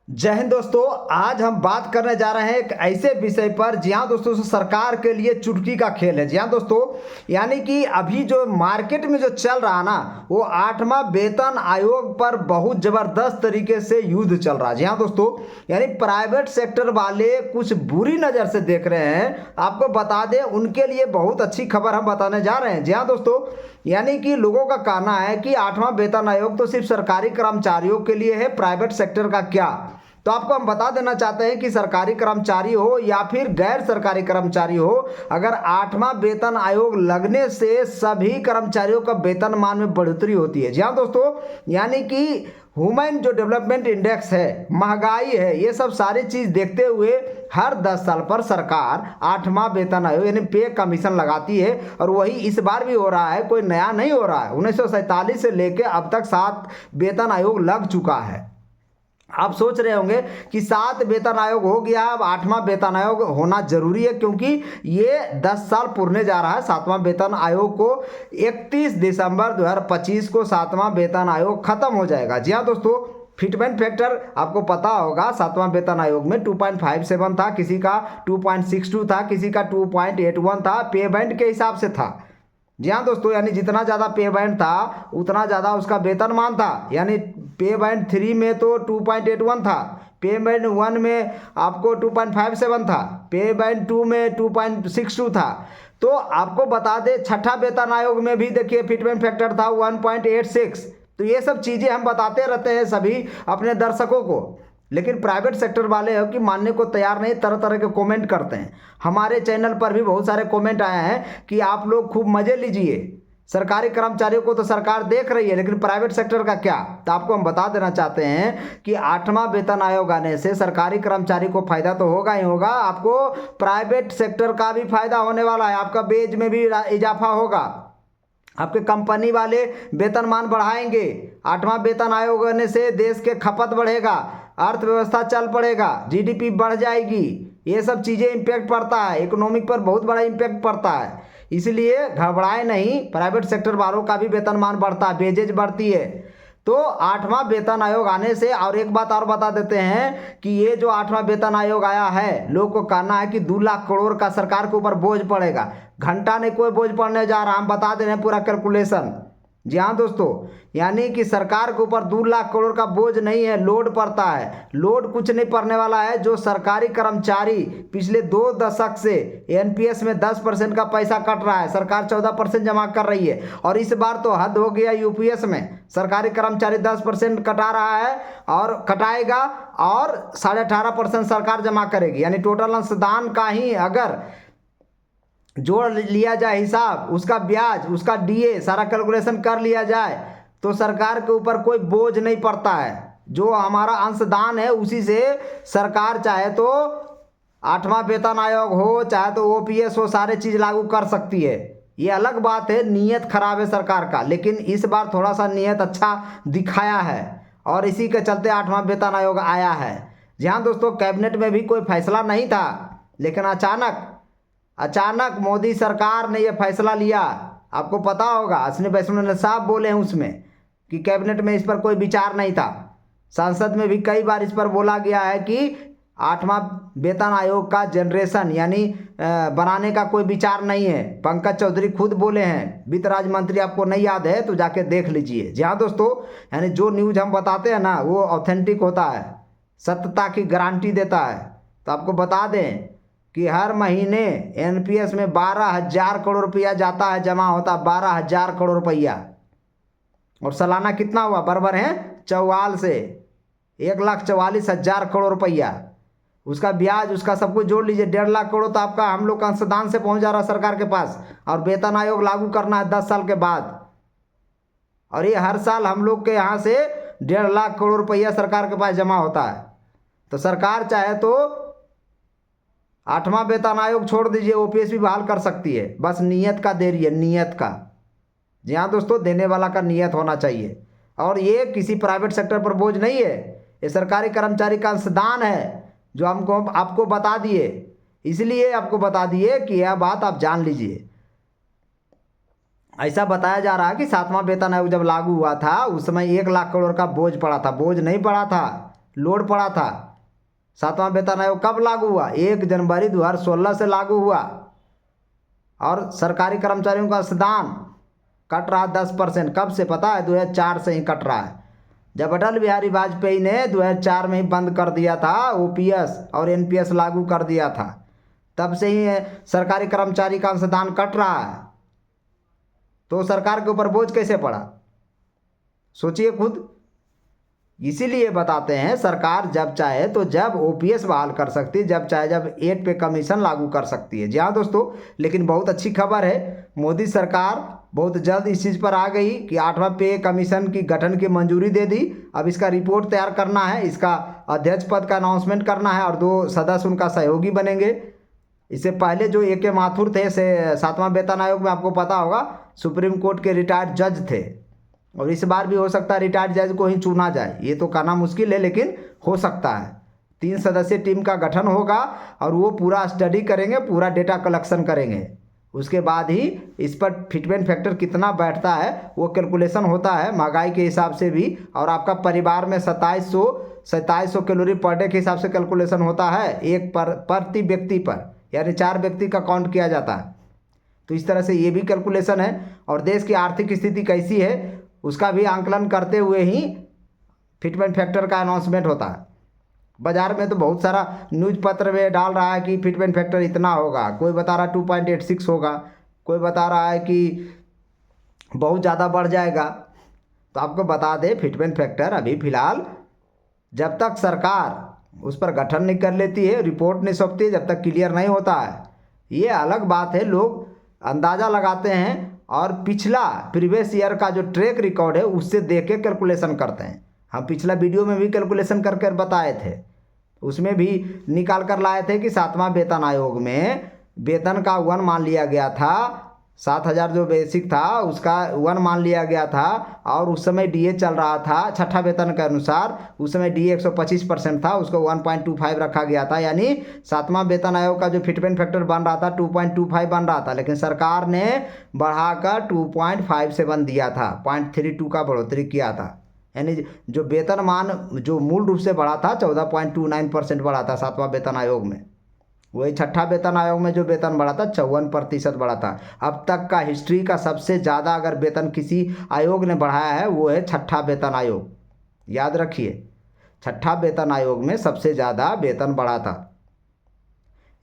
जय हिंद दोस्तों। आज हम बात करने जा रहे हैं एक ऐसे विषय पर। जी हाँ दोस्तों, सरकार के लिए चुटकी का खेल है। जी हाँ दोस्तों, यानी कि अभी जो मार्केट में जो चल रहा ना, वो 8वां वेतन आयोग पर बहुत जबरदस्त तरीके से युद्ध चल रहा है। जी हाँ दोस्तों, यानी प्राइवेट सेक्टर वाले कुछ बुरी नज़र से देख रहे हैं। आपको बता दें, उनके लिए बहुत अच्छी खबर हम बताने जा रहे हैं। जी हाँ दोस्तों, यानी कि लोगों का कहना है कि 8वां वेतन आयोग तो सिर्फ सरकारी कर्मचारियों के लिए है, प्राइवेट सेक्टर का क्या। तो आपको हम बता देना चाहते हैं कि सरकारी कर्मचारी हो या फिर गैर सरकारी कर्मचारी हो, अगर 8वां वेतन आयोग लगने से सभी कर्मचारियों का वेतनमान में बढ़ोतरी होती है। जी हाँ दोस्तों, यानी कि ह्यूमन जो डेवलपमेंट इंडेक्स है, महंगाई है, ये सब सारी चीज़ देखते हुए हर 10 साल पर सरकार 8वां वेतन आयोग यानी पे कमीशन लगाती है। और वही इस बार भी हो रहा है, कोई नया नहीं हो रहा है। 1947 से लेकर अब तक 7 वेतन आयोग लग चुका है। आप सोच रहे होंगे कि 7 वेतन आयोग हो गया, अब 8वां वेतन आयोग होना जरूरी है, क्योंकि ये 10 साल पूरने जा रहा है 7वां वेतन आयोग को। 31 दिसंबर 2025 को 7वां वेतन आयोग खत्म हो जाएगा। जी हाँ दोस्तों, फिटमेंट फैक्टर आपको पता होगा, 7वां वेतन आयोग में 2.57 था, किसी का 2.62 था, किसी का 2.81 था, पे बैंड के हिसाब से था। जी हाँ दोस्तों, यानी जितना ज़्यादा पे बैंड था उतना ज़्यादा उसका वेतनमान था। यानी पे बैंड 3 में तो 2.81 था, पे बैंड 1 में आपको 2.57 था, पे बैंड 2 में 2.62 था। तो आपको बता दें, छठा वेतन आयोग में भी देखिए फिटमेंट फैक्टर था 1.86। तो ये सब चीज़ें हम बताते रहते हैं सभी अपने दर्शकों को, लेकिन प्राइवेट सेक्टर वाले हो कि मानने को तैयार नहीं, तरह तरह के कमेंट करते हैं। हमारे चैनल पर भी बहुत सारे कमेंट आए हैं कि आप लोग खूब मजे लीजिए, सरकारी कर्मचारियों को तो सरकार देख रही है, लेकिन प्राइवेट सेक्टर का क्या। तो आपको हम बता देना चाहते हैं कि 8वां वेतन आयोग आने से सरकारी कर्मचारी को फायदा तो होगा ही होगा, आपको प्राइवेट सेक्टर का भी फायदा होने वाला है। आपका वेज में भी इजाफा होगा, आपके कंपनी वाले वेतनमान बढ़ाएंगे। 8वां वेतन आयोग आने से देश के खपत बढ़ेगा, अर्थव्यवस्था चल पड़ेगा, जीडीपी बढ़ जाएगी। ये सब चीज़ें इम्पैक्ट पड़ता है, इकोनॉमिक पर बहुत बड़ा इम्पैक्ट पड़ता है। इसलिए घबराए नहीं, प्राइवेट सेक्टर वालों का भी वेतनमान बढ़ता है, वेजेज बढ़ती है। तो 8वां वेतन आयोग आने से, और एक बात और बता देते हैं कि ये जो 8वां वेतन आयोग आया है, लोग को कहना है कि 2 लाख करोड़ का सरकार के ऊपर बोझ पड़ेगा। घंटा नहीं कोई बोझ पड़ने जा रहा, हम बता दे रहे हैं पूरा कैलकुलेशन। जी हाँ दोस्तों, यानी कि सरकार के ऊपर 2 लाख करोड़ का बोझ नहीं है, लोड पड़ता है। लोड कुछ नहीं पड़ने वाला है। जो सरकारी कर्मचारी पिछले 2 दशक से एनपीएस में 10% का पैसा कट रहा है, सरकार 14% जमा कर रही है। और इस बार तो हद हो गया, यूपीएस में सरकारी कर्मचारी 10% कटा रहा है और कटाएगा, और 18.5% सरकार जमा करेगी। यानी टोटल अंशदान का ही अगर जोड़ लिया जाए हिसाब, उसका ब्याज, उसका डीए, सारा कैलकुलेशन कर लिया जाए, तो सरकार के ऊपर कोई बोझ नहीं पड़ता है। जो हमारा अंशदान है उसी से सरकार चाहे तो 8वां वेतन आयोग हो, चाहे तो ओपीएस हो, सारे चीज़ लागू कर सकती है। ये अलग बात है, नीयत खराब है सरकार का, लेकिन इस बार थोड़ा सा नीयत अच्छा दिखाया है, और इसी के चलते 8वां वेतन आयोग आया है। जी हाँ दोस्तों, कैबिनेट में भी कोई फैसला नहीं था, लेकिन अचानक अचानक मोदी सरकार ने यह फैसला लिया। आपको पता होगा, अश्विनी वैष्णव ने साफ बोले हैं उसमें कि कैबिनेट में इस पर कोई विचार नहीं था। संसद में भी कई बार इस पर बोला गया है कि 8वां वेतन आयोग का जनरेशन यानी बनाने का कोई विचार नहीं है। पंकज चौधरी खुद बोले हैं, वित्त राज्य मंत्री। आपको नहीं याद है तो जाके देख लीजिए। जी हाँ दोस्तों, यानी जो न्यूज़ हम बताते हैं ना, वो ऑथेंटिक होता है, सत्यता की गारंटी देता है। तो आपको बता दें कि हर महीने एनपीएस में 12,000 करोड़ रुपया जाता है, जमा होता है 12,000 करोड़ रुपया। और सालाना कितना हुआ, बराबर है 44 से 1,44,000 करोड़ रुपया। उसका ब्याज, उसका सब कुछ जोड़ लीजिए, 1.5 लाख करोड़ तो आपका हम लोग का अंशदान से पहुंच जा रहा है सरकार के पास। और वेतन आयोग लागू करना है 10 साल के बाद, और ये हर साल हम लोग के यहाँ से 1.5 लाख करोड़ रुपया सरकार के पास जमा होता है। तो सरकार चाहे तो 8वां वेतन आयोग छोड़ दीजिए, ओपीएस भी बहाल कर सकती है, बस नीयत का देरी है, नीयत का। जी हाँ दोस्तों, देने वाला का नीयत होना चाहिए। और ये किसी प्राइवेट सेक्टर पर बोझ नहीं है, ये सरकारी कर्मचारी का अंशदान है, जो हमको आपको बता दिए। इसलिए आपको बता दिए कि यह बात आप जान लीजिए। ऐसा बताया जा रहा है कि 7वां वेतन आयोग जब लागू हुआ था, उस समय 1 लाख करोड़ का बोझ पड़ा था। बोझ नहीं पड़ा था, लोड पड़ा था। सातवां वेतन आयोग कब लागू हुआ? 1 जनवरी 2016 से लागू हुआ। और सरकारी कर्मचारियों का श्रमदान कट रहा 10%। कब से पता है? 2004 से ही कट रहा है। जब अटल बिहारी वाजपेयी ने 2004 में ही बंद कर दिया था, ओपीएस और एनपीएस लागू कर दिया था, तब से ही सरकारी कर्मचारी का अंशदान कट रहा है। तो सरकार के ऊपर बोझ कैसे पड़ा? सोचिए खुद। इसीलिए बताते हैं सरकार जब चाहे तो जब ओपीएस बहाल कर सकती है, जब चाहे जब 8 पे कमीशन लागू कर सकती है। जी हाँ दोस्तों, लेकिन बहुत अच्छी खबर है, मोदी सरकार बहुत जल्द इस चीज़ पर आ गई कि 8वां पे कमीशन की गठन की मंजूरी दे दी। अब इसका रिपोर्ट तैयार करना है, इसका अध्यक्ष पद का अनाउंसमेंट करना है और 2 सदस्य उनका सहयोगी बनेंगे। इससे पहले जो ए.के. माथुर थे से 7वां वेतन आयोग में, आपको पता होगा, सुप्रीम कोर्ट के रिटायर्ड जज थे। और इस बार भी हो सकता है रिटायर्ड जज को ही चुना जाए, ये तो कहना मुश्किल है लेकिन हो सकता है। 3 सदस्यीय टीम का गठन होगा और वो पूरा स्टडी करेंगे, पूरा डेटा कलेक्शन करेंगे। उसके बाद ही इस पर फिटमेंट फैक्टर कितना बैठता है वो कैलकुलेशन होता है महंगाई के हिसाब से भी, और आपका परिवार में 2700 कैलोरी पर डे के हिसाब से कैलकुलेशन होता है, एक प्रति व्यक्ति पर, यानी 4 व्यक्ति का काउंट किया जाता है। तो इस तरह से ये भी कैलकुलेशन है। और देश की आर्थिक स्थिति कैसी है उसका भी आंकलन करते हुए ही फिटमेंट फैक्टर का अनाउंसमेंट होता है। बाजार में तो बहुत सारा न्यूज़ पत्र में डाल रहा है कि फिटमेंट फैक्टर इतना होगा, कोई बता रहा है 2.86 होगा, कोई बता रहा है कि बहुत ज़्यादा बढ़ जाएगा। तो आपको बता दें, फिटमेंट फैक्टर अभी फ़िलहाल जब तक सरकार उस पर गठन नहीं कर लेती है, रिपोर्ट नहीं सौंपती है, जब तक क्लियर नहीं होता है। ये अलग बात है, लोग अंदाज़ा लगाते हैं और पिछला प्रीवियस ईयर का जो ट्रैक रिकॉर्ड है उससे देख के कैलकुलेशन करते हैं। हम पिछला वीडियो में भी कैलकुलेशन करके बताए थे, उसमें भी निकाल कर लाए थे कि 7वां वेतन आयोग में वेतन का 1 मान लिया गया था, 7,000 जो बेसिक था उसका 1 मान लिया गया था। और उस समय डीए चल रहा था 6ठा वेतन के अनुसार, उस समय डीए 125% था, उसको 1.25 रखा गया था। यानी 7वां वेतन आयोग का जो फिटमेंट फैक्टर बन रहा था 2.25 बन रहा था, लेकिन सरकार ने बढ़ाकर 2.57 दिया था, 0.32 का बढ़ोतरी किया था। यानी जो वेतन मान जो मूल रूप से बढ़ा था 14.29% बढ़ा था 7वां वेतन आयोग में, वही 6ठा वेतन आयोग में जो वेतन बढ़ा था 54% बढ़ा था। अब तक का हिस्ट्री का सबसे ज़्यादा अगर वेतन किसी आयोग ने बढ़ाया है वो है 6ठा वेतन आयोग। याद रखिए, 6ठा वेतन आयोग में सबसे ज़्यादा वेतन बढ़ा था।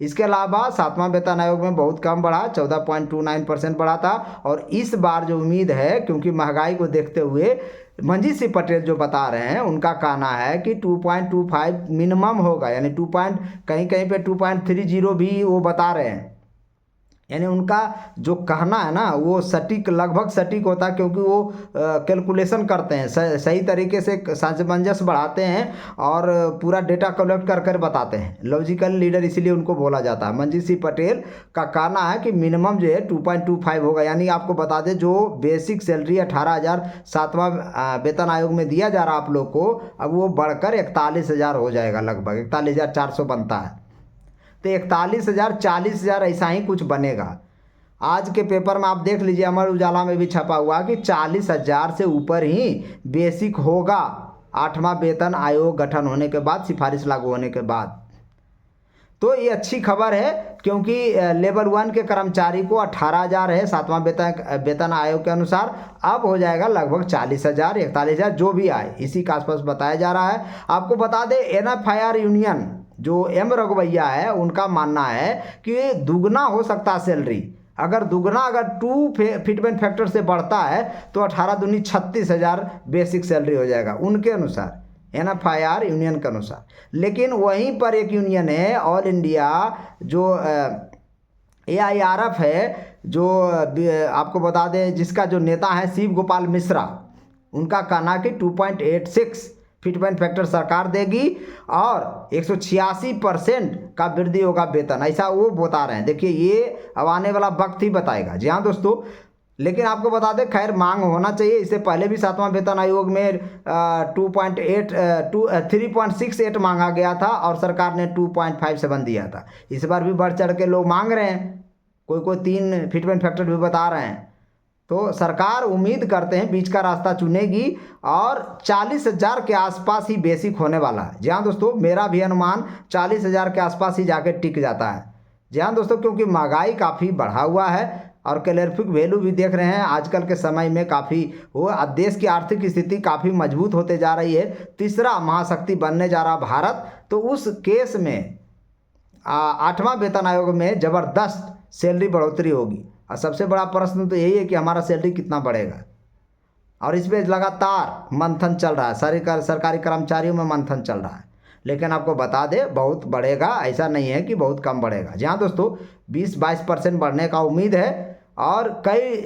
इसके अलावा 7वां वेतन आयोग में बहुत कम बढ़ा, 14.29% बढ़ा था। और इस बार जो उम्मीद है, क्योंकि महंगाई को देखते हुए मंजीत सिंह पटेल जो बता रहे हैं, उनका कहना है कि 2.25 मिनिमम होगा, यानी कहीं कहीं पे 2.30 भी वो बता रहे हैं। यानी उनका जो कहना है ना वो सटीक, लगभग सटीक होता है, क्योंकि वो कैलकुलेशन करते हैं, सही तरीके से सामंजस्य बढ़ाते हैं और पूरा डेटा कलेक्ट कर कर बताते हैं। लॉजिकल लीडर इसीलिए उनको बोला जाता है। मंजीत सिंह पटेल का कहना है कि मिनिमम जो है 2.25 होगा। यानी आपको बता दें, जो बेसिक सैलरी 18,000 7वां वेतन आयोग में दिया जा रहा है आप लोग को, अब वो बढ़कर 41,000 हो जाएगा, लगभग 41,400 बनता है। तो 41,000 40,000 ऐसा ही कुछ बनेगा। आज के पेपर में आप देख लीजिए, अमर उजाला में भी छपा हुआ कि 40,000 से ऊपर ही बेसिक होगा 8वां वेतन आयोग गठन होने के बाद, सिफारिश लागू होने के बाद। तो ये अच्छी खबर है, क्योंकि लेवल 1 के कर्मचारी को 18,000 है 7वां वेतन आयोग के अनुसार, अब हो जाएगा लगभग 40,000 41,000 जो भी आए, इसी के आसपास बताया जा रहा है। आपको बता दें, NFIR यूनियन जो एम रघुवैया है, उनका मानना है कि दुगना हो सकता है सैलरी। अगर दुगना 2 फिटमेंट फैक्टर से बढ़ता है तो 18 दूनी 36,000 बेसिक सैलरी हो जाएगा उनके अनुसार, NFIR यूनियन के अनुसार। लेकिन वहीं पर एक यूनियन है, ऑल इंडिया जो AIRF है, जो आपको बता दें जिसका जो नेता है शिव गोपाल मिश्रा, उनका कहना कि 2.86 फिटमेंट फैक्टर सरकार देगी और 186% का वृद्धि होगा वेतन, ऐसा वो बता रहे हैं। देखिए, ये अब आने वाला वक्त ही बताएगा। जी हाँ दोस्तों, लेकिन आपको बता दें, खैर मांग होना चाहिए। इससे पहले भी 7वां वेतन आयोग में 3.68 मांगा गया था और सरकार ने 2.57 दिया था। इस बार भी बढ़ चढ़ के लोग मांग रहे हैं, कोई 3 फिटमेंट फैक्टर भी बता रहे हैं। तो सरकार उम्मीद करते हैं बीच का रास्ता चुनेगी और 40,000 के आसपास ही बेसिक होने वाला है। जी हाँ दोस्तों, मेरा भी अनुमान 40,000 के आसपास ही जाके टिक जाता है। जी हाँ दोस्तों, क्योंकि महंगाई काफ़ी बढ़ा हुआ है और कैलोरीफिक वैल्यू भी देख रहे हैं आजकल के समय में काफ़ी वो, देश की आर्थिक स्थिति काफ़ी मजबूत होते जा रही है, तीसरा महाशक्ति बनने जा रहा भारत। तो उस केस में 8वां वेतन आयोग में ज़बरदस्त सैलरी बढ़ोतरी होगी। और सबसे बड़ा प्रश्न तो यही है कि हमारा सैलरी कितना बढ़ेगा, और इस पर लगातार मंथन चल रहा है, सरकारी कर्मचारियों में मंथन चल रहा है। लेकिन आपको बता दें बहुत बढ़ेगा, ऐसा नहीं है कि बहुत कम बढ़ेगा। जी हाँ दोस्तों, 20-22% बढ़ने का उम्मीद है। और कई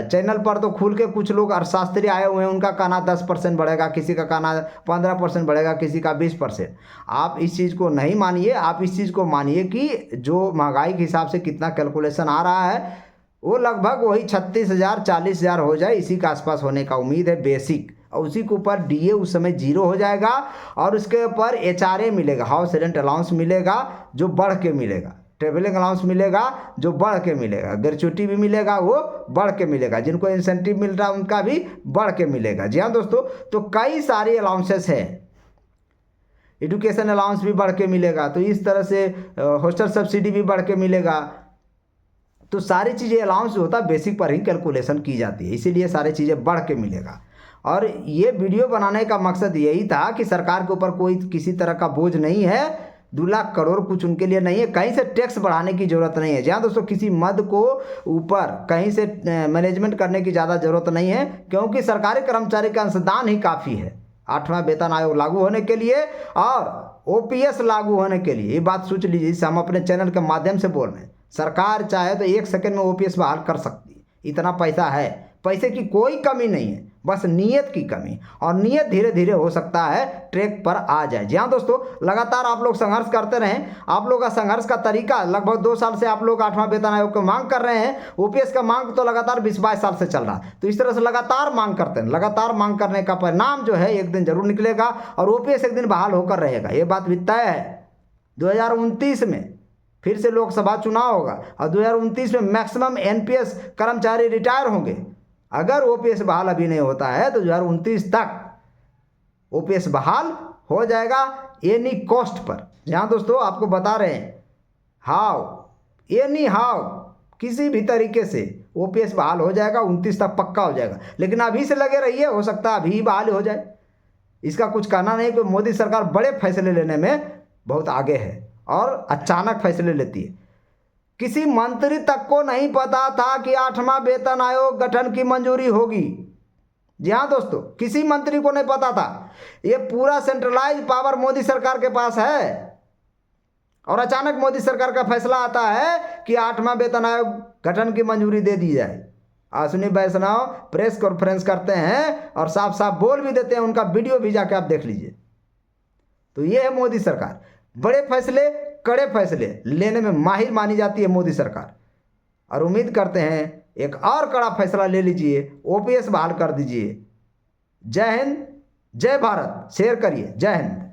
चैनल पर तो खुल के कुछ लोग अर्थशास्त्री आए हुए हैं, उनका कहना 10% बढ़ेगा, किसी का कहना 15% बढ़ेगा, किसी का 20%। आप इस चीज़ को नहीं मानिए, आप इस चीज़ को मानिए कि जो महंगाई के हिसाब से कितना कैलकुलेशन आ रहा है वो लगभग वही 36,000 40,000 हो जाए, इसी के आसपास होने का उम्मीद है बेसिक। और उसी के ऊपर डीए उस समय 0 हो जाएगा और उसके ऊपर एचआरए मिलेगा, हाउस रेंट अलाउंस मिलेगा जो बढ़ के मिलेगा, ट्रेवलिंग अलाउंस मिलेगा जो बढ़ के मिलेगा, ग्रेच्युटी भी मिलेगा वो बढ़ के मिलेगा, जिनको इंसेंटिव मिल रहा है उनका भी बढ़ के मिलेगा। जी हाँ दोस्तों, तो कई सारी अलाउंसेस है, एजुकेशन अलाउंस भी बढ़ के मिलेगा, तो इस तरह से हॉस्टल सब्सिडी भी बढ़ के मिलेगा। तो सारी चीज़ें अलाउंस जो होता है बेसिक पर ही कैलकुलेशन की जाती है, इसीलिए सारी चीज़ें बढ़ के मिलेगा। और ये वीडियो बनाने का मकसद यही था कि सरकार के ऊपर कोई किसी तरह का बोझ नहीं है, 2 लाख करोड़ कुछ उनके लिए नहीं है, कहीं से टैक्स बढ़ाने की ज़रूरत नहीं है। जहाँ दोस्तों किसी मद को ऊपर कहीं से मैनेजमेंट करने की ज़्यादा ज़रूरत नहीं है, क्योंकि सरकारी कर्मचारी का अंशदान ही काफ़ी है 8वां वेतन आयोग लागू होने के लिए और ओपीएस लागू होने के लिए। ये बात सोच लीजिए, इसे हम अपने चैनल के माध्यम से बोल रहे हैं। सरकार चाहे तो 1 सेकंड में ओपीएस बहाल कर सकती है, इतना पैसा है, पैसे की कोई कमी नहीं है, बस नीयत की कमी, और नीयत धीरे धीरे हो सकता है ट्रैक पर आ जाए। जी हाँ दोस्तों, लगातार आप लोग संघर्ष करते रहें। आप लोग का संघर्ष का तरीका लगभग 2 साल से आप लोग 8वां वेतन आयोग की मांग कर रहे हैं, ओपीएस का मांग तो लगातार 20-22 साल से चल रहा है। तो इस तरह से लगातार मांग करते हैं, लगातार मांग करने का परिणाम जो है एक दिन जरूर निकलेगा और ओपीएस एक दिन बहाल होकर रहेगा, ये बात भी तय है। 2029 में फिर से लोकसभा चुनाव होगा और 2029 में मैक्सिमम एनपीएस कर्मचारी रिटायर होंगे। अगर ओपीएस बहाल अभी नहीं होता है तो 2029 तक ओपीएस बहाल हो जाएगा एनी कॉस्ट पर। जहाँ दोस्तों आपको बता रहे हैं एनी हाउ किसी भी तरीके से ओपीएस बहाल हो जाएगा, 29 तक पक्का हो जाएगा। लेकिन अभी से लगे रहिए, हो सकता है अभी ही बहाल हो जाए, इसका कुछ कहना नहीं कि मोदी सरकार बड़े फैसले लेने में बहुत आगे है और अचानक फैसले लेती है। किसी मंत्री तक को नहीं पता था कि 8वां वेतन आयोग गठन की मंजूरी होगी। जी हाँ दोस्तों, किसी मंत्री को नहीं पता था। ये पूरा सेंट्रलाइज पावर मोदी सरकार के पास है और अचानक मोदी सरकार का फैसला आता है कि 8वां वेतन आयोग गठन की मंजूरी दे दी जाए। अश्विनी वैष्णव प्रेस कॉन्फ्रेंस करते हैं और साफ साफ बोल भी देते हैं, उनका वीडियो भी जाके आप देख लीजिए। तो ये है मोदी सरकार, बड़े फैसले कड़े फैसले लेने में माहिर मानी जाती है मोदी सरकार। और उम्मीद करते हैं एक और कड़ा फैसला ले लीजिए, ओपीएस बहाल कर दीजिए। जय हिंद, जय भारत, शेयर करिए। जय हिंद।